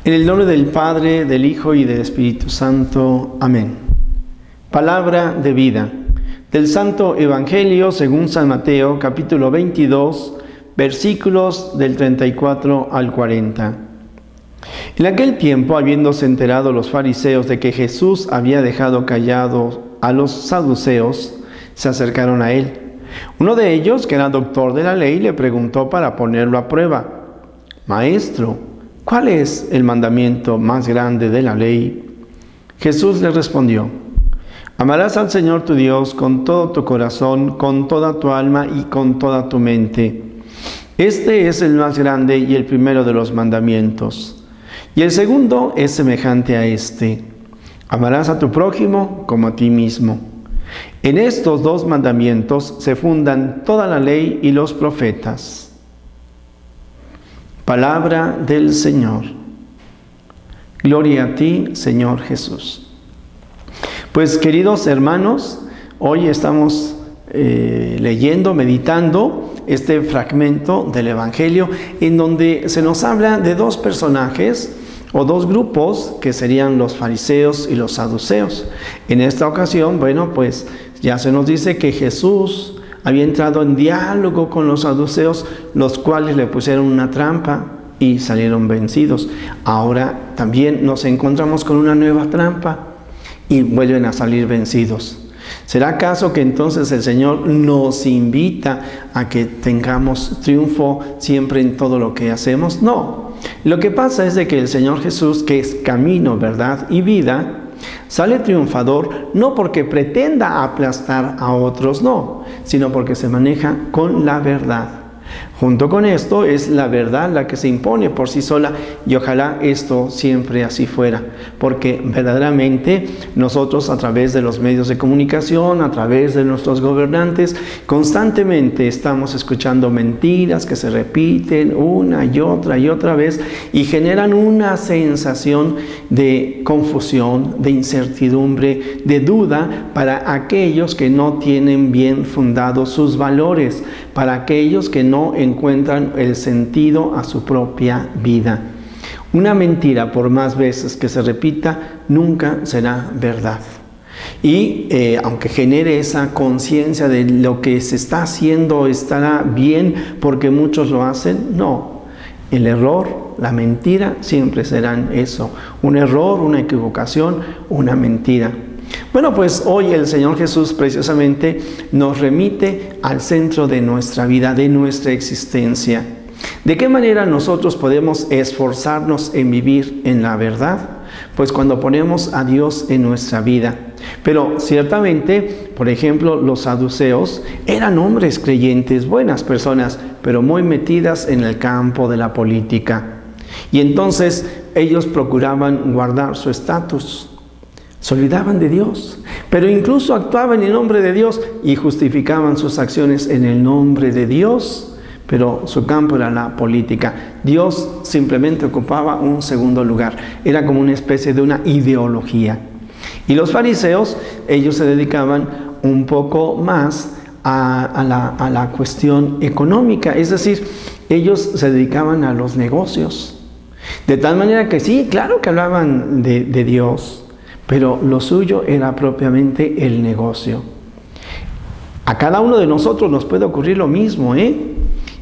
En el nombre del Padre, del Hijo y del Espíritu Santo. Amén. Palabra de vida. Del Santo Evangelio según San Mateo, capítulo 22, versículos del 34 al 40. En aquel tiempo, habiéndose enterado los fariseos de que Jesús había dejado callados a los saduceos, se acercaron a él. Uno de ellos, que era doctor de la ley, le preguntó para ponerlo a prueba: Maestro, ¿cuál es el mandamiento más grande de la ley? Jesús le respondió: Amarás al Señor tu Dios con todo tu corazón, con toda tu alma y con toda tu mente. Este es el más grande y el primero de los mandamientos. Y el segundo es semejante a este: amarás a tu prójimo como a ti mismo. En estos dos mandamientos se fundan toda la ley y los profetas. Palabra del Señor. Gloria a ti, Señor Jesús. Pues, queridos hermanos, hoy estamos leyendo, meditando este fragmento del Evangelio en donde se nos habla de dos personajes o dos grupos que serían los fariseos y los saduceos. En esta ocasión, bueno, pues ya se nos dice que Jesús había entrado en diálogo con los saduceos, los cuales le pusieron una trampa y salieron vencidos. Ahora también nos encontramos con una nueva trampa y vuelven a salir vencidos. ¿Será acaso que entonces el Señor nos invita a que tengamos triunfo siempre en todo lo que hacemos? No. Lo que pasa es de que el Señor Jesús, que es camino, verdad y vida, sale triunfador no porque pretenda aplastar a otros, no, sino porque se maneja con la verdad. Junto con esto es la verdad la que se impone por sí sola, y ojalá esto siempre así fuera, porque verdaderamente nosotros, a través de los medios de comunicación, a través de nuestros gobernantes, constantemente estamos escuchando mentiras que se repiten una y otra vez y generan una sensación de confusión, de incertidumbre, de duda para aquellos que no tienen bien fundados sus valores, para aquellos que no encuentran el sentido a su propia vida. Una mentira, por más veces que se repita, nunca será verdad. Y aunque genere esa conciencia de lo que se está haciendo estará bien porque muchos lo hacen, no. El error, la mentira, siempre serán eso. Un error, una equivocación, una mentira. Bueno, pues hoy el Señor Jesús precisamente nos remite al centro de nuestra vida, de nuestra existencia. ¿De qué manera nosotros podemos esforzarnos en vivir en la verdad? Pues cuando ponemos a Dios en nuestra vida. Pero ciertamente, por ejemplo, los saduceos eran hombres creyentes, buenas personas, pero muy metidas en el campo de la política. Y entonces ellos procuraban guardar su estatus. Se olvidaban de Dios, pero incluso actuaban en nombre de Dios y justificaban sus acciones en el nombre de Dios, pero su campo era la política. Dios simplemente ocupaba un segundo lugar, era como una especie de una ideología. Y los fariseos, ellos se dedicaban un poco más a la cuestión económica, es decir, ellos se dedicaban a los negocios. De tal manera que sí, claro que hablaban de Dios, pero lo suyo era propiamente el negocio. A cada uno de nosotros nos puede ocurrir lo mismo,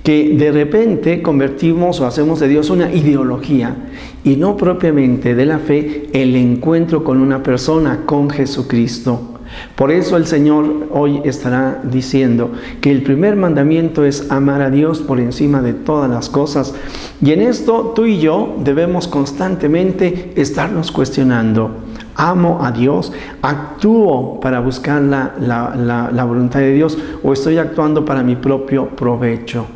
que de repente convertimos o hacemos de Dios una ideología y no propiamente de la fe el encuentro con una persona, con Jesucristo. Por eso el Señor hoy estará diciendo que el primer mandamiento es amar a Dios por encima de todas las cosas. Y en esto tú y yo debemos constantemente estarnos cuestionando. ¿Amo a Dios? ¿Actúo para buscar la voluntad de Dios? ¿O estoy actuando para mi propio provecho?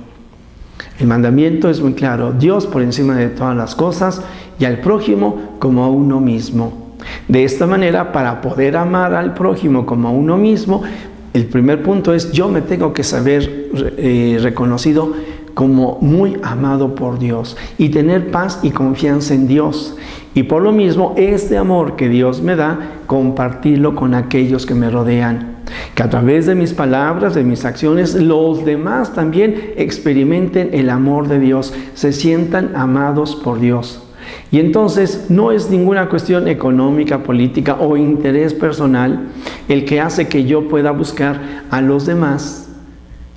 El mandamiento es muy claro: Dios por encima de todas las cosas y al prójimo como a uno mismo. De esta manera, para poder amar al prójimo como a uno mismo, el primer punto es: yo me tengo que saber reconocido como muy amado por Dios y tener paz y confianza en Dios. Y por lo mismo, este amor que Dios me da, compartirlo con aquellos que me rodean. Que a través de mis palabras, de mis acciones, los demás también experimenten el amor de Dios, se sientan amados por Dios. Y entonces no es ninguna cuestión económica, política o interés personal el que hace que yo pueda buscar a los demás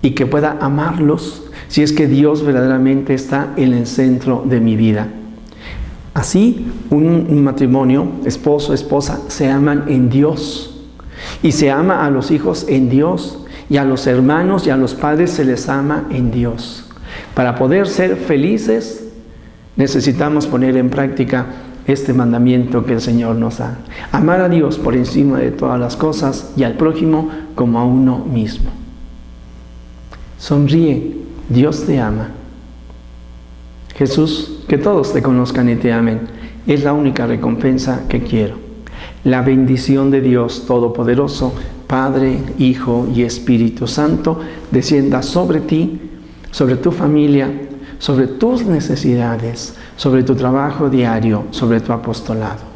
y que pueda amarlos si es que Dios verdaderamente está en el centro de mi vida. Así, un matrimonio, esposo, esposa, se aman en Dios y se ama a los hijos en Dios y a los hermanos y a los padres se les ama en Dios. Para poder ser felices, necesitamos poner en práctica este mandamiento que el Señor nos da. Amar a Dios por encima de todas las cosas y al prójimo como a uno mismo. Sonríe, Dios te ama. Jesús, que todos te conozcan y te amen, es la única recompensa que quiero. La bendición de Dios Todopoderoso, Padre, Hijo y Espíritu Santo, descienda sobre ti, sobre tu familia, sobre tus necesidades, sobre tu trabajo diario, sobre tu apostolado.